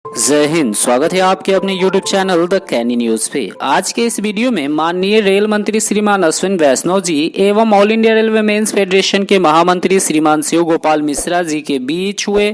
जय हिंद। स्वागत है आपके अपने YouTube channel the canny news पे। आज के इस वीडियो में माननीय रेल मंत्री श्रीमान अश्विन वैष्णव जी एवं All India Railway Men's Federation के महामंत्री श्रीमान शिव गोपाल मिश्रा जी के बीच हुए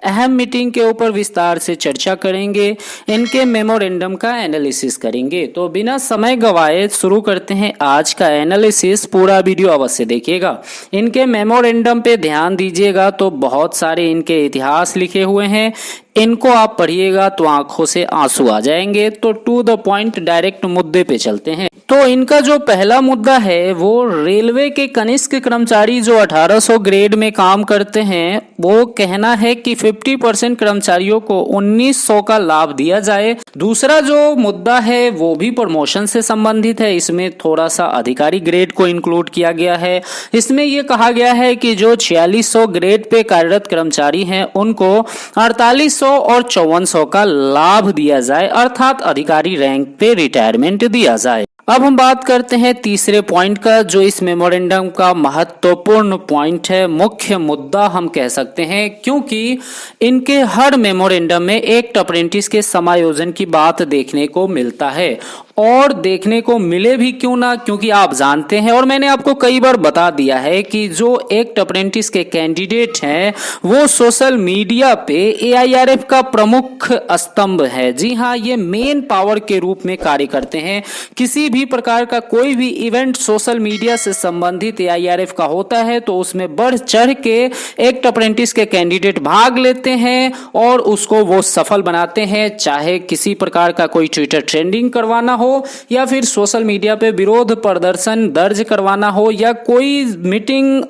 अहम मीटिंग के ऊपर विस्तार से चर्चा करेंगे। इनके मेमोरेंडम का एनालिसिस करेंगे। तो बिना समय गवाए शुरू करते हैं आज का एनालिसिस। पूरा वीडियो अवश्य देखिएगा। इनके मेमोरेंडम पे ध्यान दीजिएगा तो बहुत सारे इनके इतिहास लिखे हुए हैं। इनको आप पढ़िएगा तो आंखों से आंसू आ जाएंगे। तो टू द पॉइंट डायरेक्ट मुद्दे पे चलते हैं। तो इनका जो पहला मुद्दा है वो रेलवे के कनिष्ठ कर्मचारी जो 1800 ग्रेड में काम करते हैं, वो कहना है कि 50% कर्मचारियों को 1900 का लाभ दिया जाए। दूसरा जो मुद्दा है वो भी प्रमोशन से संबंधित है। इसमें थोड़ा सा अधिकारी ग्रेड को इंक्लूड किया गया है। इसमें यह कहा गया है कि जो 4600 ग्रेड पे कार्यरत कर्मचारी हैं उनको 4800 और 5400 का लाभ दिया जाए, अर्थात अधिकारी रैंक पे रिटायरमेंट दिया जाए। अब हम बात करते हैं तीसरे पॉइंट का, जो इस मेमोरेंडम का महत्वपूर्ण पॉइंट है, मुख्य मुद्दा हम कह सकते हैं, क्योंकि इनके हर मेमोरेंडम में एक्ट अप्रेंटिस के समायोजन की बात देखने को मिलता है। और देखने को मिले भी क्यों ना, क्योंकि आप जानते हैं और मैंने आपको कई बार बता दिया है कि जो एक्ट अप्रेंटिस के कैंडिडेट हैं वो सोशल मीडिया पे AIRF का प्रमुख स्तंभ है। जी हाँ, ये मेन पावर के रूप में कार्य करते हैं। किसी भी प्रकार का कोई भी इवेंट सोशल मीडिया से संबंधित AIRF का होता है तो उसमें बढ़ चढ़ के एक्ट अप्रेंटिस के कैंडिडेट भाग लेते हैं और उसको वो सफल बनाते हैं। चाहे किसी प्रकार का कोई ट्विटर ट्रेंडिंग करवाना हो या फिर सोशल मीडिया पे विरोध प्रदर्शन दर्ज करवाना हो या कोई मीटिंग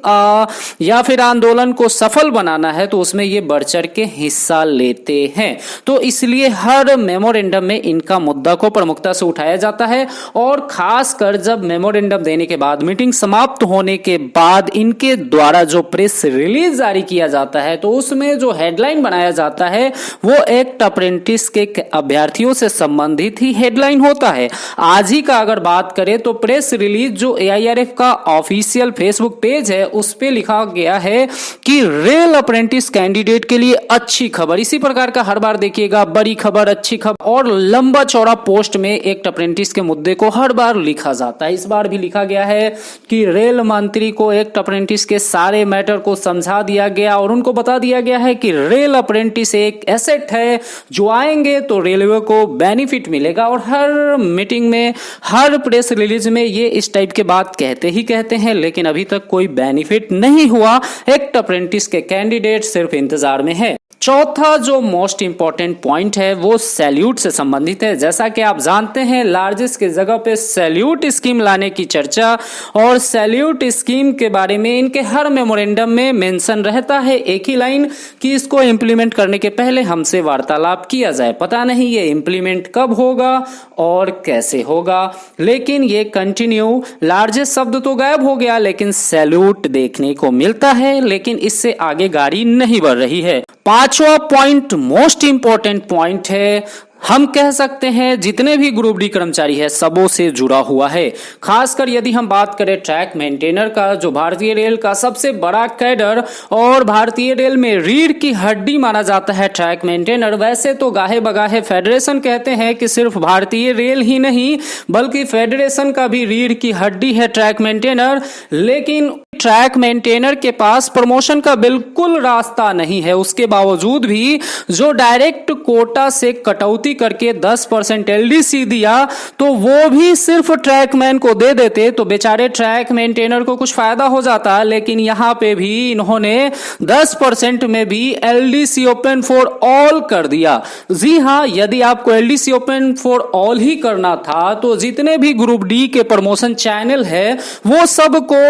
या फिर आंदोलन को सफल बनाना है, तो उसमें ये बढ़ चढ़ के हिस्सा लेते हैं। तो इसलिए हर मेमोरेंडम में इनका मुद्दा को प्रमुखता से उठाया जाता है। और खासकर जब मेमोरेंडम देने के बाद, मीटिंग समाप्त होने के बाद इनके द्वारा जो प्रेस रिलीज जारी किया जाता है तो उसमें जो हेडलाइन बनाया जाता है वो एक्ट अप्रेंटिस के अभ्यर्थियों से संबंधित ही हेडलाइन होता है। आज ही का अगर बात करें तो प्रेस रिलीज जो AIRF का ऑफिशियल फेसबुक पेज है उस पे लिखा गया है कि रेल अप्रेंटिस कैंडिडेट के लिए अच्छी खबर। इसी प्रकार का हर बार देखिएगा, बड़ी खबर, अच्छी खबर और लंबा चौड़ा पोस्ट में एक्ट अप्रेंटिस के मुद्दे को हर बार लिखा जाता है। इस बार भी लिखा गया है कि रेल मंत्री को एक्ट अप्रेंटिस के सारे मैटर को समझा दिया गया और उनको बता दिया गया है कि रेल अप्रेंटिस एक एसेट है, जो आएंगे तो रेलवे को बेनिफिट मिलेगा। और हर मीटिंग में, हर प्रेस रिलीज में ये इस टाइप के बात कहते ही कहते हैं, लेकिन अभी तक कोई बेनिफिट नहीं हुआ। एक्ट अप्रेंटिस के कैंडिडेट सिर्फ इंतजार में है। चौथा जो मोस्ट इंपॉर्टेंट पॉइंट है वो सैल्यूट से संबंधित है। जैसा कि आप जानते हैं, लार्जेस्ट के जगह पे सैल्यूट स्कीम लाने की चर्चा और सैल्यूट स्कीम के बारे में इनके हर मेमोरेंडम में मेंशन रहता है, एक ही लाइन, कि इसको इंप्लीमेंट करने के पहले हमसे वार्तालाप किया जाए। पता नहीं ये इंप्लीमेंट कब होगा और कैसे होगा, लेकिन ये कंटिन्यू, लार्जेस्ट शब्द तो गायब हो गया लेकिन सैल्यूट देखने को मिलता है, लेकिन इससे आगे गाड़ी नहीं बढ़ रही है। पांचवा पॉइंट मोस्ट इंपॉर्टेंट पॉइंट है, हम कह सकते हैं जितने भी ग्रुप डी कर्मचारी है सबों से जुड़ा हुआ है। खासकर यदि हम बात करें ट्रैक मेंटेनर का, जो भारतीय रेल का सबसे बड़ा कैडर और भारतीय रेल में रीढ़ की हड्डी माना जाता है ट्रैक मेंटेनर। वैसे तो गाहे बगाहे फेडरेशन कहते हैं कि सिर्फ भारतीय रेल ही नहीं बल्कि फेडरेशन का भी रीढ़ की हड्डी है ट्रैक मेंटेनर, लेकिन ट्रैक मेंटेनर के पास प्रमोशन का बिल्कुल रास्ता नहीं है। उसके बावजूद भी जो डायरेक्ट कोटा से कटौती करके 10% LDC दिया तो वो भी सिर्फ ट्रैकमैन को दे देते तो बेचारे ट्रैक मेंटेनर को कुछ फायदा हो जाता, लेकिन यहां पे भी इन्होंने 10% में भी LDC ओपन फॉर ऑल कर दिया। जी हां, यदि आपको LDC open for all he करना था तो जितने भी ग्रुप डी के प्रमोशन चैनल है वो सबको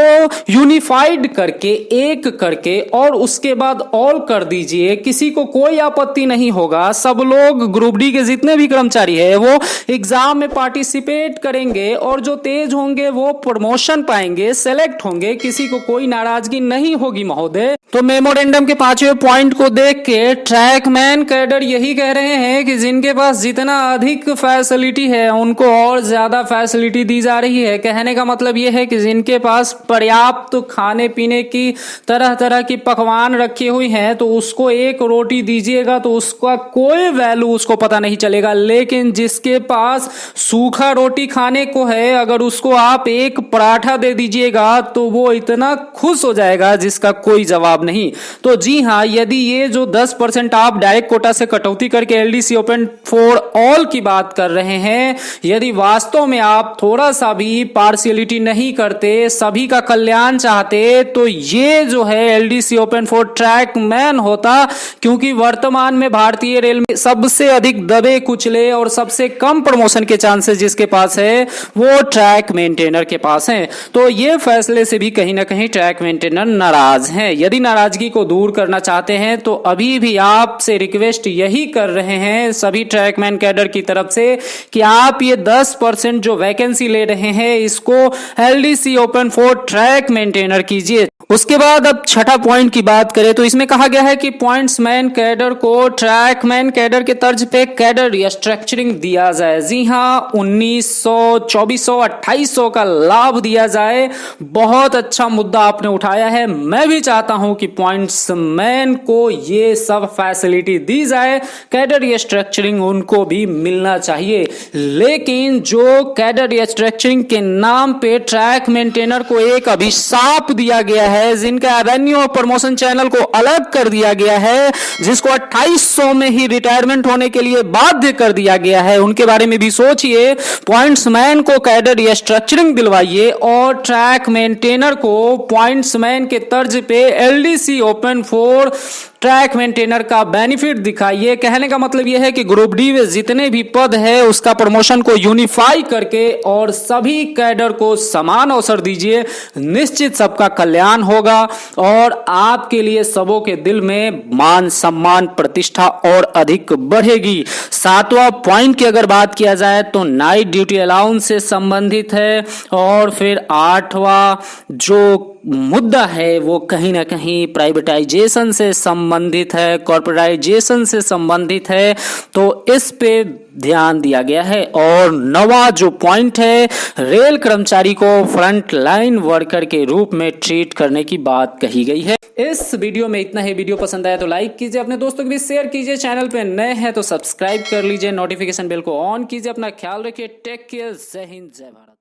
यूनिफाइड करके, एक करके और उसके बाद ऑल कर दीजिए। किसी को कोई आपत्ति नहीं होगा। सब लोग ग्रुप डी के जितने भी कर्मचारी है वो एग्जाम में पार्टिसिपेट करेंगे और जो तेज होंगे वो प्रमोशन पाएंगे, सेलेक्ट होंगे। किसी को कोई नाराजगी नहीं होगी महोदय। तो मेमोरेंडम के पांचवें पॉइंट को देख के ट्रैकमैन कैडर यही कह रहे हैं कि जिनके पास जितना अधिक फैसिलिटी है उनको और ज्यादा फैसिलिटी दी जा रही है। कहने का मतलब यह है कि जिनके पास पर्याप्त खाने पीने की तरह तरह की पकवान रखी हुई हैं तो उसको एक रोटी दीजिएगा तो उसका कोई वैल्यू उसको पता नहीं चलेगा। लेकिन जिसके पास सूखा रोटी खाने को है, अगर उसको आप एक पराठा दे दीजिएगा तो वो इतना खुश हो जाएगा जिसका कोई जवाब नहीं। तो जी हाँ, यदि ये जो 10% आप डायरेक्ट कोटा से कटौती करके एलडीसी ओपन फॉर ऑल की बात कर रहे हैं, यदि वास्तव में आप थोड़ा सा भी पार्शियलिटी नहीं करते, सभी का कल्याण चाहते, तो ये जो है LDC open for track man होता। क्योंकि वर्तमान में भारतीय रेल में सबसे अधिक दबे कुचले और सबसे कम प्रमोशन के चांसेस जिसके पास है वो ट्रैक मेंटेनर के पास है। तो ये फैसले से भी कहीं ना कहीं ट्रैक मेंटेनर नाराज हैं। यदि नाराजगी को दूर करना चाहते हैं तो अभी भी आपसे रिक्वेस्ट यही कर रहे हैं सभी ट्रैकमैन कैडर की तरफ से कि आप ये 10% जो वैकेंसी ले रहे हैं इसको LDC open for track maintainer कीजिए। उसके बाद अब छठा पॉइंट की बात करें तो इसमें कहा गया है कि पॉइंट्समैन कैडर को ट्रैकमैन कैडर के तर्ज पे कैडर रिस्ट्रक्चरिंग दिया जाए। जी हाँ, 1900, 2400, 2800 का लाभ दिया जाए। बहुत अच्छा मुद्दा आपने उठाया है। मैं भी चाहता हूं कि पॉइंट्समैन को ये सब फैसिलिटी दी जाए, कैडर रिस्ट्रक्चरिंग उनको भी मिलना चाहिए। लेकिन जो कैडर रिस्ट्रक्चरिंग के नाम पे ट्रैक मेंटेनर को एक अभिशाप दिया गया है, जिनका रेवेन्यू और प्रमोशन चैनल को अलग कर दिया गया है, जिसको 2800 में ही रिटायरमेंट होने के लिए बाध्य कर दिया गया है, उनके बारे में भी सोचिए। पॉइंट्समैन को कैडर रिस्ट्रक्चरिंग दिलवाइए और ट्रैक मेंटेनर को पॉइंट्समैन के तर्ज पे LDC open for track maintainer का बेनिफिट दिखाइए। कहने का मतलब यह है कि ग्रुप डी में जितने भी पद है उसका प्रमोशन को यूनिफाई करके और सभी कैडर को समान अवसर दीजिए। निश्चित सबका कल्याण होगा और आपके लिए सबों के दिल में मान सम्मान प्रतिष्ठा और अधिक बढ़ेगी। सातवां पॉइंट की अगर बात किया जाए तो नाइट ड्यूटी अलाउंस से संबंधित है और फिर आठवां जो मुद्दा है वो कहीं ना कहीं प्राइवेटाइजेशन से संबंधित है, कॉर्पोरेटाइजेशन से संबंधित है, तो इस पे ध्यान दिया गया है। और नवा जो पॉइंट है, रेल कर्मचारी को फ्रंट लाइन वर्कर के रूप में ट्रीट करने की बात कही गई है। इस वीडियो में इतना ही। वीडियो पसंद आया तो लाइक कीजिए, अपने दोस्तों के बीच शेयर कीजिए, चैनल पे नए हैं तो सब्सक्राइब कर लीजिए, नोटिफिकेशन बेल को ऑन कीजिए। अपना ख्याल रखिए। Take care. जय हिंद, जय भारत।